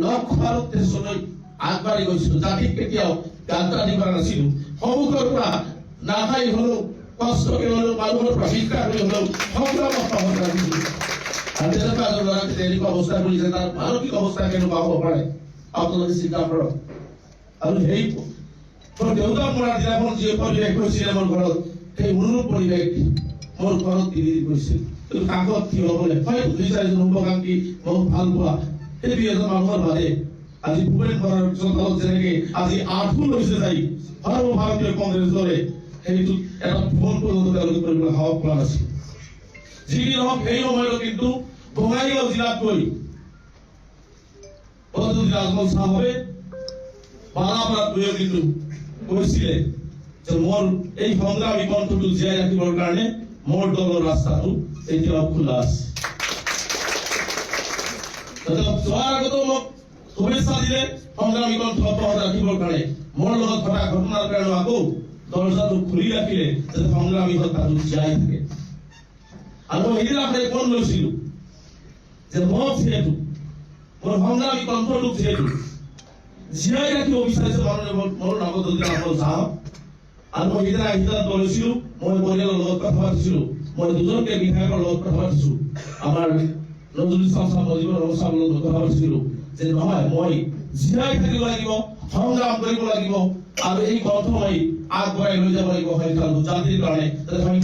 লক্ষ্য আৰু উদ্দেশ্যলৈ আগবাঢ়ি গৈছিলো। জাতিক কেতিয়াও গাদ্দাৰি কৰা নাছিলো। সন্মুখৰ পৰা নাখাই হলেও কষ্ট কৰি হলেও মানুহৰ পৰা ভিক্ষা কৰি হলেও সংগ্ৰাম অব্যাহত ৰাখিছিলো। আৰু তেনেকুৱা এজন ল'ৰা এনেকুৱা অৱস্থা কৰিছে, তাৰ মানসিক অৱস্থা কেনেকুৱা হ'ব পাৰে আপোনালোকে চিন্তা কৰক। আৰু সেই মোৰ দেউতাক মৰাৰ দিনাখন যি পৰিৱেশ হৈছিল মোৰ ঘৰত, সেই অনুৰূপ পৰিৱেশ মোৰ ঘৰত তিনিদিন গৈছিল। কিন্তু কাষত থিয় হ'বলৈ হয় দুই চাৰিজন শুভাকাংক্ষী বহুত ভাল পোৱা সেই দুই এজন মানুহৰ বাদে আজি ভূপেন বৰাৰ চৰকাৰত যেনেকে আজি আঁঠু লৈছে যাই সৰ্বভাৰতীয় কংগ্ৰেছ দলে সেইটো এটা ফোন পৰ্যন্ত তেওঁলোকে কৰিবলৈ সাহস কৰা নাছিল। যি কি নহওক সেই সময়ত কিন্তু বঙাইগাঁও জিলাত গৈ ৰাজমল চাহাবে বালাপাৰাত গৈও কিন্তু কৈছিলে যে মোৰ এই সংগ্ৰামী কণ্ঠটো জীয়াই ৰাখিবৰ কাৰণে মোৰ দলৰ ৰাস্তাটো এতিয়াও খোলা আছে। যোৱাৰ আগতো মোক শুভেচ্ছা দিলে সংগ্ৰামী কণ্ঠ অব্যাহত ৰাখিবৰ কাৰণে, মোৰ লগত ঘটা ঘটনাৰ কাৰণে আকৌ দৰ্জাটো খুলি ৰাখিলে যাতে সংগ্ৰামী হত্যাটো জীয়াই থাকে। আৰু মই সেইদিনা কোন লৈছিলো যে মোক যিহেতু মোৰ সংগ্ৰামী কণ্ঠটোক যিহেতু জীয়াই ৰাখিব বিচাৰিছে মাননীয় মোৰ নগদ চাহাব, আৰু মই সেইদিনা সিদ্ধান্ত লৈছিলো, মই পৰিয়ালৰ লগত কথা পাতিছিলো, মই দুজনকে বিধায়কৰ লগত কথা পাতিছো, আমাৰ নজৰুল ইছলাম চাহাব মুজিবুৰ ৰহমান চাহাবৰ লগত কথা পাতিছিলো যে নহয় মই জীয়াই থাকিব লাগিব, সংগ্ৰাম কৰিব লাগিব আৰু এই কণ্ঠ মই আগবঢ়াই লৈ যাব লাগিব জাতিৰ কাৰণে।